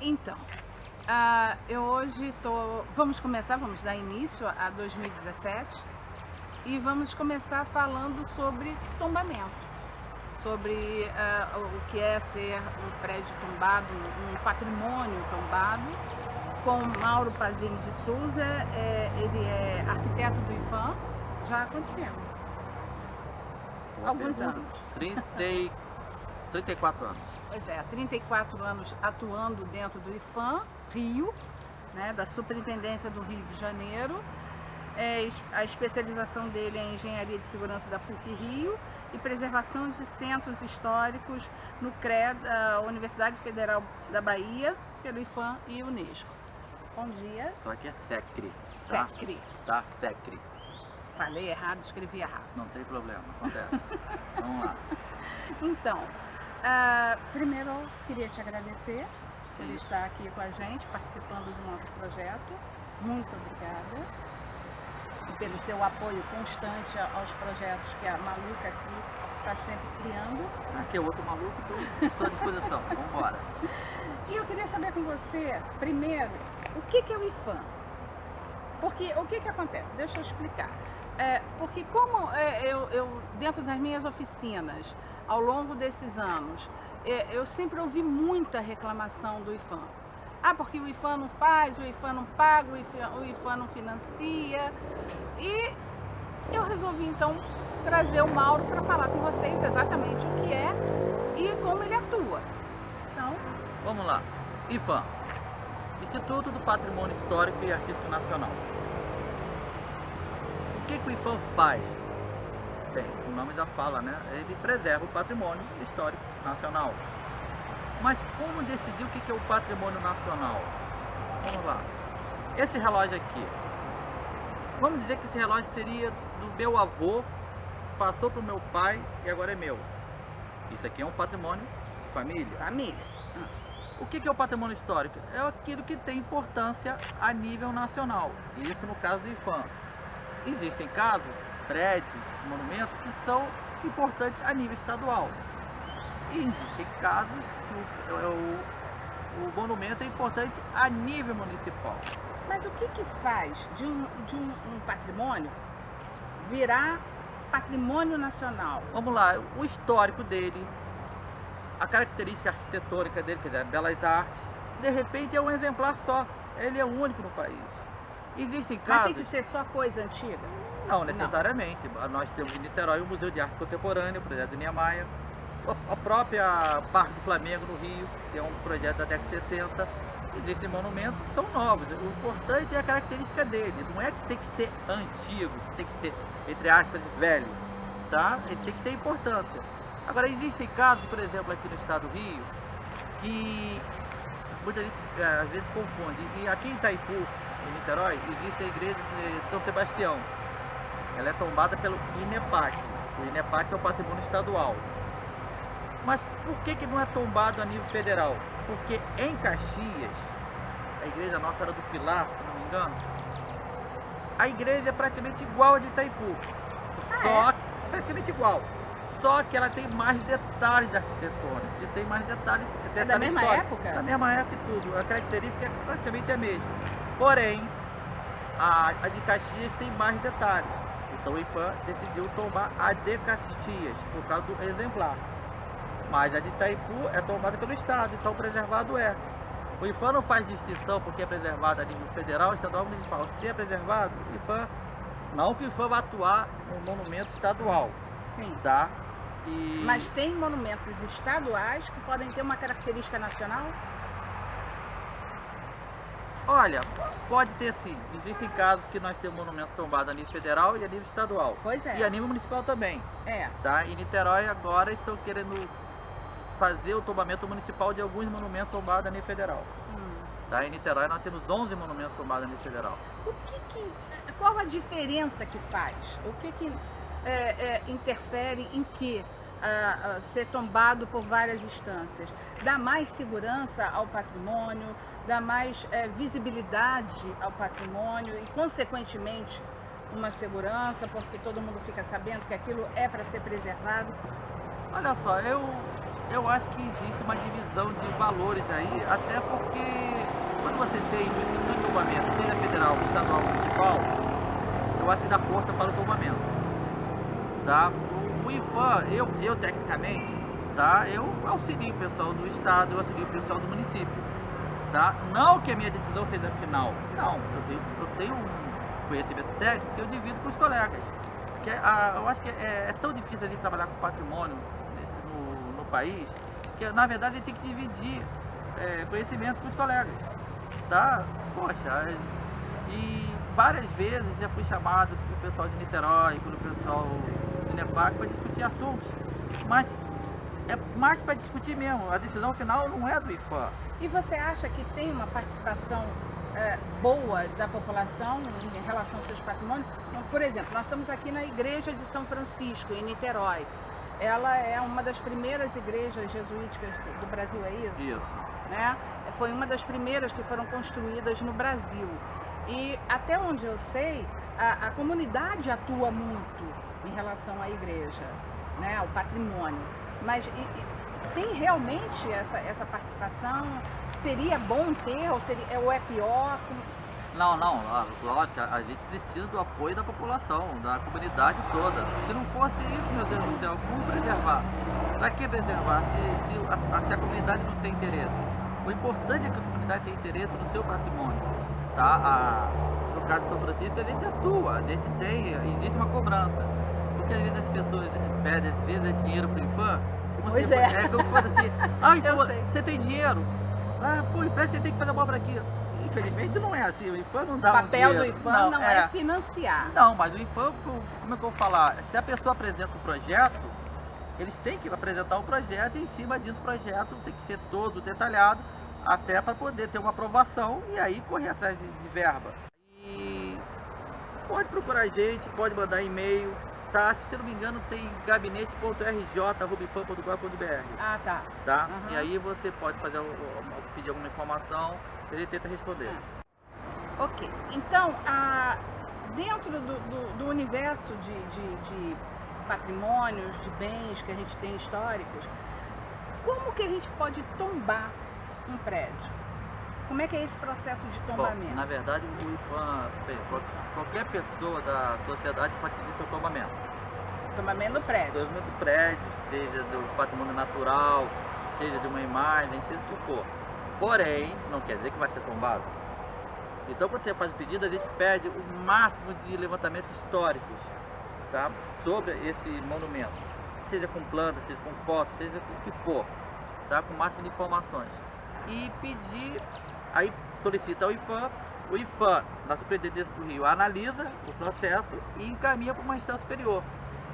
Então, eu hoje vamos dar início a 2017 e vamos começar falando sobre tombamento, sobre o que é ser um prédio tombado, um patrimônio tombado, com Mauro Pazini de Souza. Ele é arquiteto do IPHAN já há quanto tempo? Boa Alguns pergunta. anos. 34 anos. Pois é, há 34 anos atuando dentro do IPHAN Rio, né, da Superintendência do Rio de Janeiro. A especialização dele é em Engenharia de Segurança da PUC-Rio e Preservação de Centros Históricos no CREA, da Universidade Federal da Bahia, pelo IPHAN e Unesco. Bom dia. Só que é SECRI, tá? SECRI. Tá, SECRI. Falei errado, escrevi errado. Não tem problema, acontece. Vamos lá. Então, primeiro eu queria te agradecer por estar aqui com a gente, participando do nosso projeto. Muito obrigada. E pelo seu apoio constante aos projetos que a Maluca aqui está sempre criando. Aqui é outro maluco, estou à disposição. Vamos embora. E eu queria saber com você, primeiro, o que é o IPHAN? Porque o que acontece? Deixa eu explicar. Porque como eu, dentro das minhas oficinas, ao longo desses anos, eu sempre ouvi muita reclamação do IPHAN. Porque o IPHAN não faz, o IPHAN não paga, o IPHAN não financia. E eu resolvi então trazer o Mauro para falar com vocês exatamente o que é e como ele atua. Então, Vamos lá. IPHAN, Instituto do Patrimônio Histórico e Artístico Nacional. O que o IPHAN faz? Bem, o nome da fala, né? Ele preserva o patrimônio histórico nacional. Mas como decidir o que é o patrimônio nacional? Vamos lá. Esse relógio aqui, vamos dizer que esse relógio seria do meu avô, passou para o meu pai e agora é meu. Isso aqui é um patrimônio de família. família. O que é o patrimônio histórico? É aquilo que tem importância a nível nacional. Isso no caso do IPHAN. Existem casos, prédios, monumentos que são importantes a nível estadual. E existem casos que o monumento é importante a nível municipal. Mas o que faz de um patrimônio virar patrimônio nacional? Vamos lá, o histórico dele, a característica arquitetônica dele, que é belas artes, de repente é um exemplar só, ele é único no país. Existem Mas casos... tem que ser só coisa antiga? Não necessariamente. Nós temos em Niterói o Museu de Arte Contemporânea, o projeto do Niemeyer, a própria Parque do Flamengo no Rio, que é um projeto da década de 60. Existem monumentos que são novos. O importante é a característica dele. Não é que tem que ser antigo, tem que ser, entre aspas, velho. Tá? Ele tem que ter importância. Agora, existem casos, por exemplo, aqui no estado do Rio, que muita gente às vezes confunde. E aqui em Itaipu, em Niterói, existe a igreja de São Sebastião. Ela é tombada pelo INEPAC. O INEPAC é o patrimônio estadual. Mas por que não é tombado a nível federal? Porque em Caxias, a igreja nossa era do Pilar, se não me engano, a igreja é praticamente igual a de Itaipu. Praticamente igual. Só que ela tem mais detalhes arquitetônicos, e tem mais detalhes da mesma históricos. época? Da mesma época e tudo. A característica é praticamente a mesma. Porém, a de Caxias tem mais detalhes. Então o IPHAN decidiu tombar a de Caxias, por causa do exemplar. Mas a de Itaipu é tombada pelo Estado, então preservado é. O IPHAN não faz distinção porque é preservado a nível federal, estadual, municipal. Se é preservado, o IPHAN, não que o IPHAN vá atuar no monumento estadual. Sim. Tá? Mas tem monumentos estaduais que podem ter uma característica nacional? Olha, pode ter sim. Existem casos que nós temos monumentos tombados a nível federal e a nível estadual. Pois é. E a nível municipal também. Tá? Em Niterói agora estão querendo fazer o tombamento municipal de alguns monumentos tombados a nível federal. Tá? Em Niterói nós temos 11 monumentos tombados a nível federal. Qual a diferença que faz? O que interfere em que ser tombado por várias instâncias? Dá mais segurança ao patrimônio, dá mais visibilidade ao patrimônio e, consequentemente, uma segurança, porque todo mundo fica sabendo que aquilo é para ser preservado? Olha só, Eu acho que existe uma divisão de valores aí, até porque quando você tem um tombamento, seja federal, estadual ou municipal, eu acho que dá força para o tombamento, tá? O IPHAN, eu tecnicamente, tá? Eu auxilio o pessoal do estado, eu auxilio o pessoal do município, tá? Não que a minha decisão seja final, não, eu tenho um conhecimento técnico que eu divido com os colegas. Eu acho que é tão difícil a gente trabalhar com patrimônio no país, que na verdade a gente tem que dividir conhecimento com os colegas, tá? Poxa, e várias vezes já fui chamado pelo pessoal de Niterói, pelo pessoal de Nepac para discutir assuntos, mas é mais para discutir mesmo, a decisão final não é do IPHAN. E você acha que tem uma participação boa da população em relação aos seus patrimônios? Então, por exemplo, nós estamos aqui na Igreja de São Francisco, em Niterói. Ela é uma das primeiras igrejas jesuíticas do Brasil, é isso? Isso. Né? Foi uma das primeiras que foram construídas no Brasil. E até onde eu sei, a comunidade atua muito em relação à igreja, né? Ao patrimônio. Mas tem realmente essa participação? Seria bom ter ou é pior? Não, lógico, a gente precisa do apoio da população, da comunidade toda. Se não fosse isso, meu Deus do céu, como preservar? Para que preservar se a comunidade não tem interesse? O importante é que a comunidade tenha interesse no seu patrimônio, tá? No caso de São Francisco, a gente atua, existe uma cobrança. Porque às vezes as pessoas pedem, às vezes, dinheiro para o IPHAN. Pois é. É como se fosse assim, você tem dinheiro? Pô, empresta, você tem que fazer uma obra aqui. Infelizmente não é assim, o IPHAN não dá o papel dinheiro. do IPHAN não é financiar. Não, mas o IPHAN, como é que eu vou falar? Se a pessoa apresenta um projeto, eles têm que apresentar um projeto e em cima disso o projeto tem que ser todo detalhado, até para poder ter uma aprovação e aí correr atrás de verba. E pode procurar a gente, pode mandar e-mail, tá? Se não me engano tem gabinete.rj@iphan.gov.br. Ah, tá. Tá? E aí você pode pedir alguma informação, ele tenta responder. Ok. Então, dentro do universo de patrimônios, de bens que a gente tem históricos, como que a gente pode tombar um prédio? Como é que é esse processo de tombamento? Bom, na verdade, o IPHAN, qualquer pessoa da sociedade pode pedir seu tombamento. Tombamento do prédio? Tombamento do prédio, seja do patrimônio natural, seja de uma imagem, seja o que for. Porém, não quer dizer que vai ser tombado. Então, quando você faz o pedido, a gente pede o máximo de levantamentos históricos, tá? Sobre esse monumento. Seja com planta, seja com foto, seja com o que for, tá? Com o máximo de informações. E pedir, aí solicita ao IPHAN, o IPHAN, na Superintendência do Rio, analisa o processo e encaminha para uma instância superior.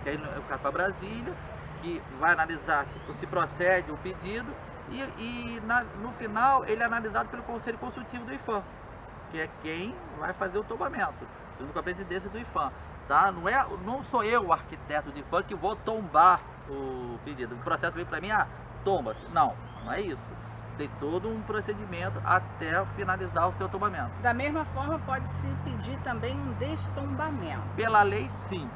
Que aí o caso para Brasília, que vai analisar se procede o pedido e no final ele é analisado pelo Conselho Consultivo do IPHAN, que é quem vai fazer o tombamento, junto com a presidência do IPHAN. Tá? Não sou eu, o arquiteto do IPHAN, que vou tombar o pedido. O processo veio para mim, tomba. Não é isso. Tem todo um procedimento até finalizar o seu tombamento. Da mesma forma, pode-se pedir também um destombamento. Pela lei, sim.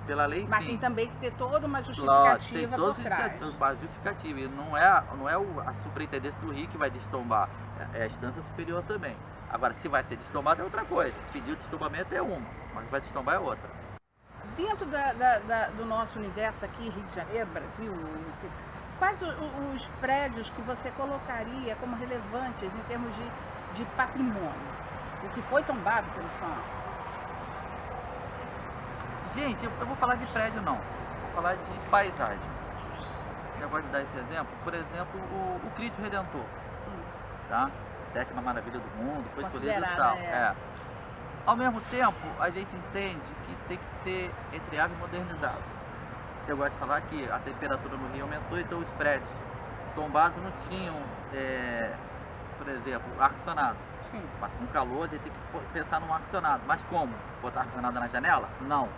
Pela lei, mas sim. tem também que ter toda uma justificativa por trás. Uma justificativa. E não é a Superintendência do Rio que vai destombar, é a instância superior também. Agora, se vai ser destombado é outra coisa. Pedir o destombamento é uma, mas vai destombar é outra. Dentro do nosso universo aqui, Rio de Janeiro, Brasil, quais os prédios que você colocaria como relevantes em termos de patrimônio? O que foi tombado pelo IPHAN? Gente, eu vou falar de prédio não, vou falar de paisagem. Eu gosto de dar esse exemplo, por exemplo, o Cristo Redentor, tá? Sétima maravilha do mundo, foi escolhido e tal. Ao mesmo tempo, a gente entende que tem que ser, entre aspas, modernizado. Eu gosto de falar que a temperatura no Rio aumentou, então os prédios tombados não tinham, por exemplo, ar-condicionado. Mas com calor, a gente tem que pensar num ar-condicionado. Mas como? Botar ar-condicionado na janela? Não.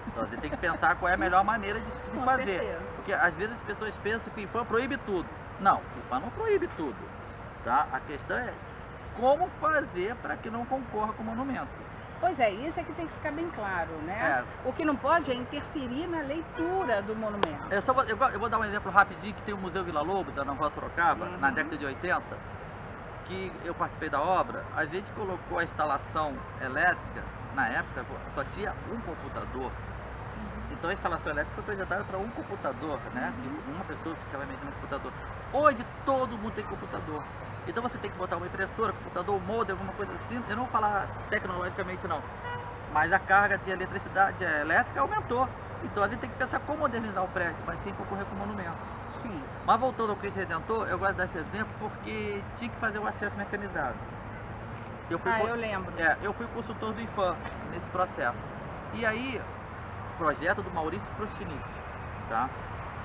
Então você tem que pensar qual é a melhor maneira de se fazer. Certeza. Porque às vezes as pessoas pensam que o IPHAN proíbe tudo. Não, o IPHAN não proíbe tudo. Tá? A questão é como fazer para que não concorra com o monumento. Pois é, isso é que tem que ficar bem claro, né? O que não pode é interferir na leitura do monumento. Eu vou dar um exemplo rapidinho, que tem o Museu Vila Lobos, da Nova Sorocaba, na década de 80, que eu participei da obra. A gente colocou a instalação elétrica, na época só tinha um computador. Então a instalação elétrica foi projetada para um computador, né? E uma pessoa ficava mexendo no computador. Hoje todo mundo tem computador. Então você tem que botar uma impressora, computador, modem, alguma coisa assim. Eu não vou falar tecnologicamente não, mas a carga de eletricidade elétrica aumentou. Então a gente tem que pensar como modernizar o prédio, mas sem concorrer com o monumento. Sim. Mas voltando ao Cristo Redentor, eu gosto de dar esse exemplo porque tinha que fazer o acesso mecanizado. Eu lembro. Eu fui consultor do IFAM nesse processo. E aí, projeto do Maurício Prostinic, tá?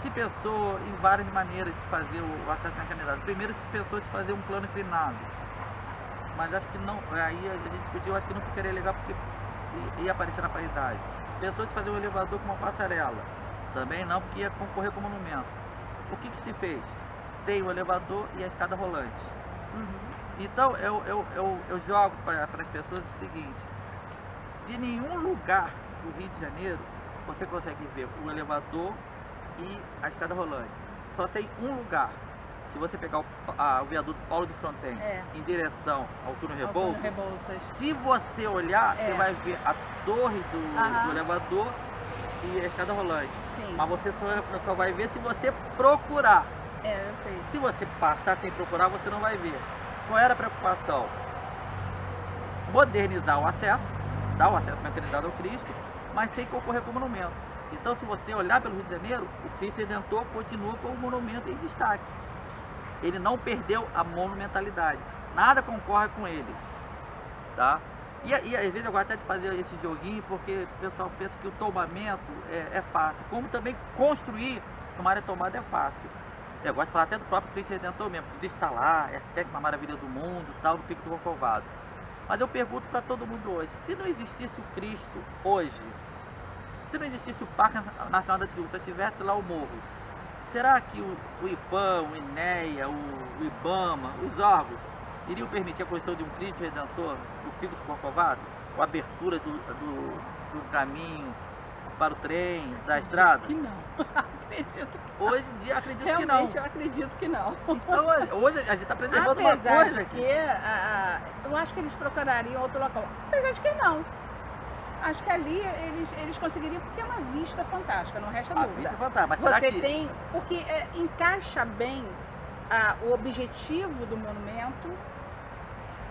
Se pensou em várias maneiras de fazer o acesso mecanizado. Primeiro se pensou de fazer um plano inclinado, mas acho que não, aí a gente discutiu, acho que não ficaria legal porque ia aparecer na paisagem. Pensou de fazer um elevador com uma passarela, também não, porque ia concorrer com o monumento. O que se fez? Tem o elevador e a escada rolante. Então eu jogo para as pessoas o seguinte: de nenhum lugar do Rio de Janeiro você consegue ver o elevador e a escada rolante. Só tem um lugar. Se você pegar o viaduto Paulo de Fronten em direção ao túnel Rebouças, se você olhar, você vai ver a torre do elevador e a escada rolante. Sim. Mas você só vai ver se você procurar. Eu sei. Se você passar sem procurar, você não vai ver. Qual era a preocupação? Modernizar o acesso, dar o acesso mecanizado ao Cristo, mas sem concorrer com o monumento. Então, se você olhar pelo Rio de Janeiro, o Cristo Redentor continua com o monumento em destaque. Ele não perdeu a monumentalidade. Nada concorre com ele. Tá? E às vezes eu gosto até de fazer esse joguinho, porque o pessoal pensa que o tombamento é fácil. Como também construir uma área tomada é fácil. Eu gosto de falar até do próprio Cristo Redentor mesmo, que está lá, é a sétima maravilha do mundo, tal, no Pico do Corcovado. Mas eu pergunto para todo mundo hoje: se não existisse o Cristo hoje, se não existisse o Parque Nacional da Tijuca, tivesse lá o morro, será que o IFAM, o INEA, o IBAMA, os órgãos iriam permitir a construção de um Cristo Redentor no Pico do Corcovado? A abertura do caminho para o trem, da estrada? Que não. Acredito que hoje em dia acredito realmente, que não. Eu acredito que não. Então hoje a gente está preservando uma coisa aqui. Eu acho que eles procurariam outro local. Apesar de que não. Acho que ali eles conseguiriam, porque é uma vista fantástica, não resta dúvida. Vista fantástica, mas será você que... tem, porque encaixa bem o objetivo do monumento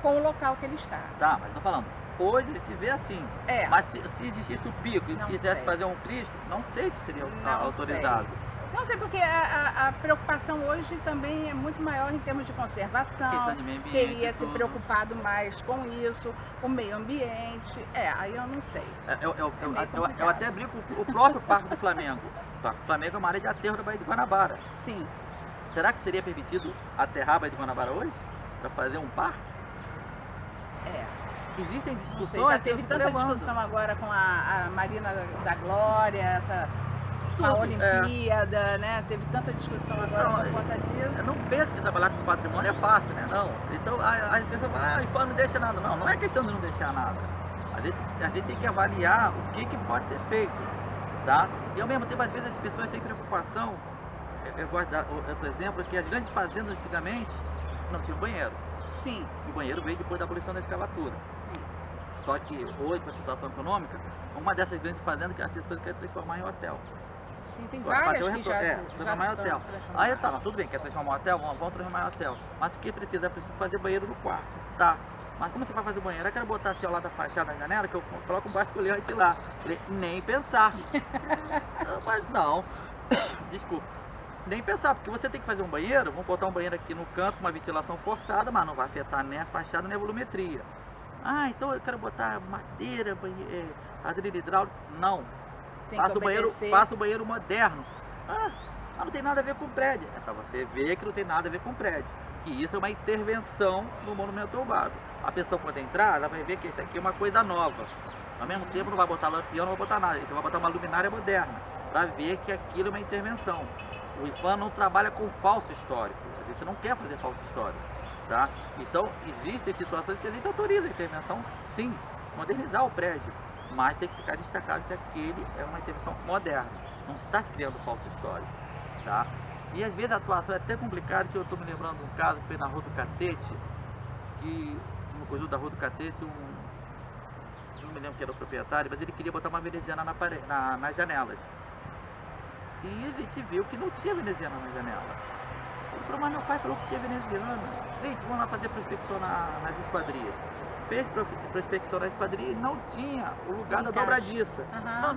com o local que ele está. Tá, mas estou falando, hoje a gente vê assim, mas se existisse o pico e quisesse fazer um Cristo, não sei se seria autorizado. Não sei, porque a preocupação hoje também é muito maior em termos de conservação, questão de meio ambiente, teria se preocupado mais com isso, o meio ambiente, aí eu não sei. Eu até brinco o próprio Parque do Flamengo. O Parque do Flamengo é uma área de aterro da Baía de Guanabara. Sim. Será que seria permitido aterrar a Baía de Guanabara hoje? Para fazer um parque? Existem discussões. Já teve tanta discussão agora com a Marina da Glória, a Olimpíada, né? Teve tanta discussão agora por conta disso. Eu não penso que trabalhar com patrimônio é fácil, né? Não. Então as pessoas falam, o IFAM não deixa nada. Não, não é questão de não deixar nada. A gente tem que avaliar o que pode ser feito, tá? E ao mesmo tempo, às vezes as pessoas têm preocupação. Eu gosto de dar outro exemplo, que as grandes fazendas antigamente não tinham banheiro. Sim. O banheiro veio depois da abolição da escravatura. Só que hoje, com a situação econômica, uma dessas grandes fazendas que as pessoas querem transformar em hotel. Sim, tem várias que já transformar em hotel. Aí tá, tudo bem, quer transformar em hotel? Vamos transformar em hotel. Mas o que precisa? É preciso fazer banheiro no quarto. Tá. Mas como você vai fazer banheiro? Eu quero botar assim ao lado da fachada da janela, que eu coloco um basculhante lá. Falei, nem pensar. Mas não. Desculpa. Nem pensar, porque você tem que fazer um banheiro, vamos botar um banheiro aqui no canto com uma ventilação forçada, mas não vai afetar nem a fachada nem a volumetria. Ah, então eu quero botar madeira, ladrilho hidráulico. Não. Faça o banheiro moderno. Mas não tem nada a ver com o prédio. É para você ver que não tem nada a ver com o prédio. Que isso é uma intervenção no monumento tombado. A pessoa quando entrar, ela vai ver que isso aqui é uma coisa nova. Ao mesmo tempo não vai botar lampião, não vai botar nada. Então vai botar uma luminária moderna. Para ver que aquilo é uma intervenção. O IFAM não trabalha com falso histórico. A gente não quer fazer falso histórico. Tá? Então existem situações que a gente autoriza a intervenção, sim. modernizar o prédio, mas tem que ficar destacado que aquele é uma intervenção moderna, não está se criando falso histórico, tá? E às vezes a atuação é até complicada, que eu estou me lembrando de um caso que foi na Rua do Catete, que no conjunto da Rua do Catete, não me lembro quem era o proprietário, mas ele queria botar uma veneziana nas janelas. E a gente viu que não tinha veneziana na janela. Ele falou, mas meu pai falou que tinha veneziana. Gente, vamos lá fazer prospecção nas esquadrias. Fez prospecção na esquadria e não tinha o lugar da dobradiça.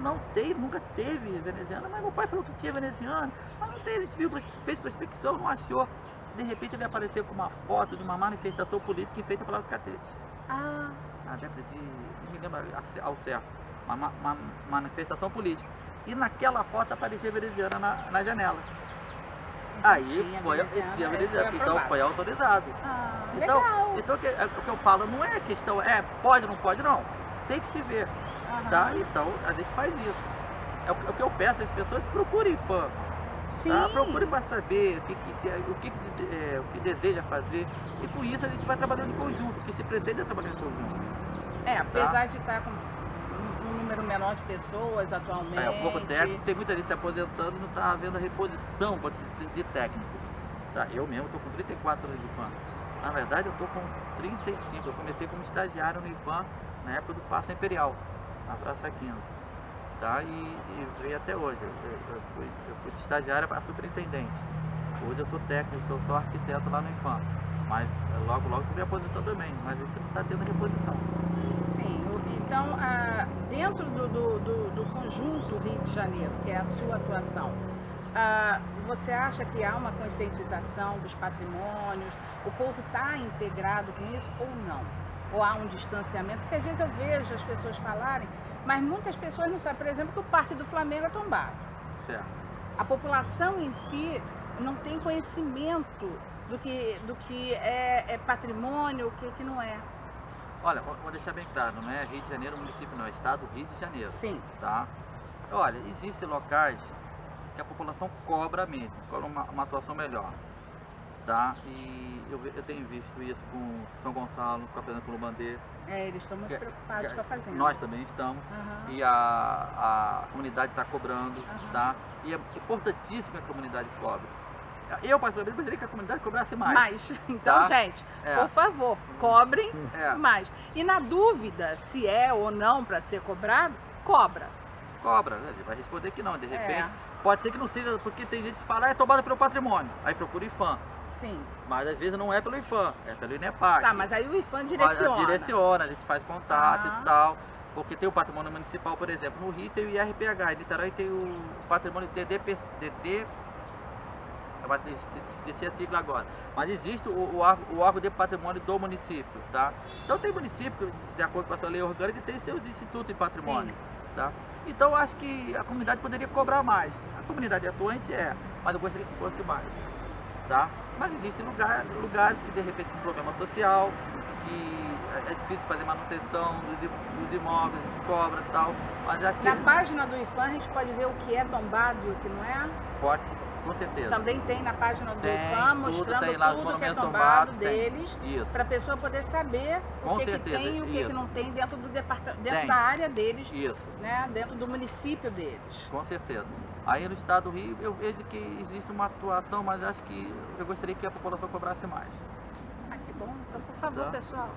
Não tem, nunca teve veneziana, mas meu pai falou que tinha veneziana. Mas não tem, a gente viu, fez prospecção, não achou. De repente ele apareceu com uma foto de uma manifestação política feita pela Catete. Na década de, não me lembro ao certo, uma manifestação política. E naquela foto aparecia veneziana na janela. Aí tinha veneziana, então foi autorizado. Então o que eu falo não é questão, pode ou não pode, não. Tem que se ver. Tá? Então a gente faz isso. O que eu peço às pessoas, procurem fã. Tá? Procurem para saber o que deseja fazer. E com isso a gente vai trabalhando em conjunto, o que se pretende é trabalhar em conjunto. Apesar de estar com um número menor de pessoas atualmente. Um pouco técnico, tem muita gente se aposentando e não está havendo a reposição de técnico. Tá? Eu mesmo estou com 34 anos de IFAM. Na verdade eu estou com 35, eu comecei como estagiário no IFAM na época do Paço Imperial, na Praça 15. Tá? E veio até hoje. Eu fui de estagiário para superintendente. Hoje eu sou técnico, sou só arquiteto lá no IFAM. Mas logo estou me aposentando também, mas você não está tendo reposição. Sim, então dentro do conjunto Rio de Janeiro, que é a sua atuação, você acha que há uma conscientização dos patrimônios? O povo está integrado com isso ou não? Ou há um distanciamento? Porque às vezes eu vejo as pessoas falarem, mas muitas pessoas não sabem, por exemplo, que o Parque do Flamengo é tombado. Certo. A população em si não tem conhecimento do que é patrimônio, o que não é. Olha, vou deixar bem claro, não é Rio de Janeiro, município não, é Estado do Rio de Janeiro. Sim. Tá? Olha, existem locais que a população cobra mesmo, cobra uma atuação melhor. Tá? E eu tenho visto isso com São Gonçalo, com a Fazenda Columbandê. Eles estão muito preocupados com a fazenda. Nós também estamos. E a comunidade está cobrando. Tá? E é importantíssimo que a comunidade cobre. Eu, particularmente, gostaria que a comunidade cobrasse mais. Então, tá? gente, por favor, cobrem mais. E na dúvida se é ou não para ser cobrado, cobra. Cobra, né? Ele vai responder que não, de repente. Pode ser que não seja, porque tem gente que fala, é tombada pelo patrimônio. Aí procura o IFAM. Sim. Mas às vezes não é pelo IFAM, é pelo INEPAC. Tá, mas aí o IFAM direciona. Direciona, a gente faz contato e tal. Porque tem o patrimônio municipal, por exemplo, no Rio tem o IRPH, em Niterói tem o patrimônio DD, esqueci a sigla agora. Mas existe o órgão de patrimônio do município, tá? Então tem município, de acordo com a sua lei orgânica, que tem seus institutos de patrimônio, tá? Então eu acho que a comunidade poderia cobrar mais. A comunidade atuante mas eu gostaria que fosse mais, tá? Mas existem lugares que de repente tem um problema social, que é difícil fazer manutenção dos imóveis, cobra e tal. Mas acho que na página do IFAM a gente pode ver o que é tombado e o que não é? Pode, com certeza. Também tem na página do IFAM mostrando tudo que é tombado tombados, deles, para a pessoa poder saber o que tem e o que não tem dentro do departamento, da área deles, né, dentro do município deles. Com certeza. Aí no estado do Rio eu vejo que existe uma atuação, mas acho que eu gostaria que a população cobrasse mais. Que bom. Então, por favor, pessoal.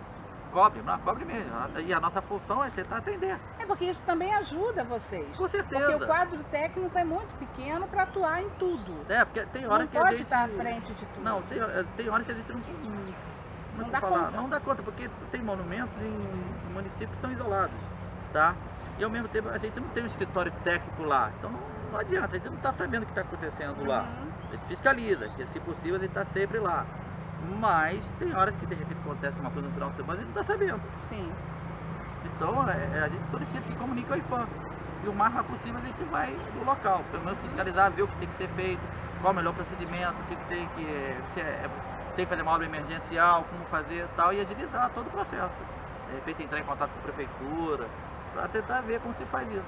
Cobre mesmo. E a nossa função é tentar atender. Porque isso também ajuda vocês. Com certeza. Porque o quadro técnico é muito pequeno para atuar em tudo. Porque tem hora que a gente... Não pode estar à frente de tudo. Não, tem hora que a gente não dá conta. Não dá conta, porque tem monumentos em municípios que são isolados, tá? E ao mesmo tempo a gente não tem um escritório técnico lá. Então não adianta, a gente não está sabendo o que está acontecendo lá. A gente fiscaliza, que se possível a gente está sempre lá. Mas tem horas que de repente acontece uma coisa no final de semana e a gente não está sabendo. Sim. Então a gente solicita que comunique ao IFAM. E o mais rápido possível a gente vai no local, pelo menos fiscalizar, ver o que tem que ser feito, qual é o melhor procedimento, o que tem que fazer uma obra emergencial, como fazer e tal, e agilizar todo o processo. De repente entrar em contato com a prefeitura, para tentar ver como se faz isso.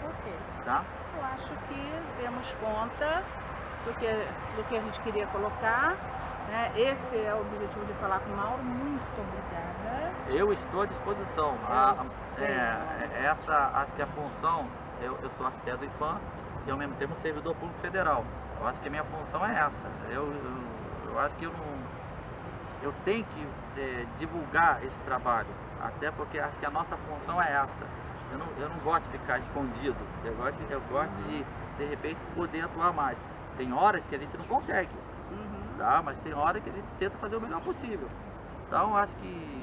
Ok. Tá? Eu acho que demos conta do que a gente queria colocar. né? Esse é o objetivo de falar com o Mauro. Muito obrigada. Eu estou à disposição. Essa, acho que a função, eu sou arquiteto do IPHAN e ao mesmo tempo servidor público federal. Eu acho que a minha função é essa. Eu acho que eu tenho que divulgar esse trabalho, até porque acho que a nossa função é essa. Eu não gosto de ficar escondido, eu gosto de repente, poder atuar mais. Tem horas que a gente não consegue, tá? Mas tem horas que a gente tenta fazer o melhor possível. Então, acho que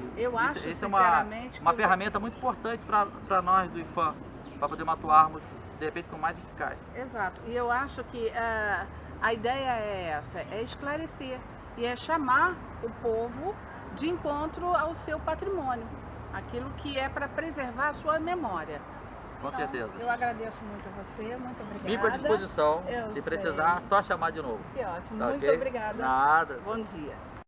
isso é uma ferramenta muito importante para nós do IPHAN, para podermos atuarmos, de repente, com mais eficácia. Exato. E eu acho que a ideia é essa, é esclarecer e é chamar o povo de encontro ao seu patrimônio, aquilo que é para preservar a sua memória. Com certeza. Eu agradeço muito a você, muito obrigada. Fico à disposição, se precisar, só chamar de novo. Que ótimo, Tá, muito okay? obrigada. Nada. Bom dia.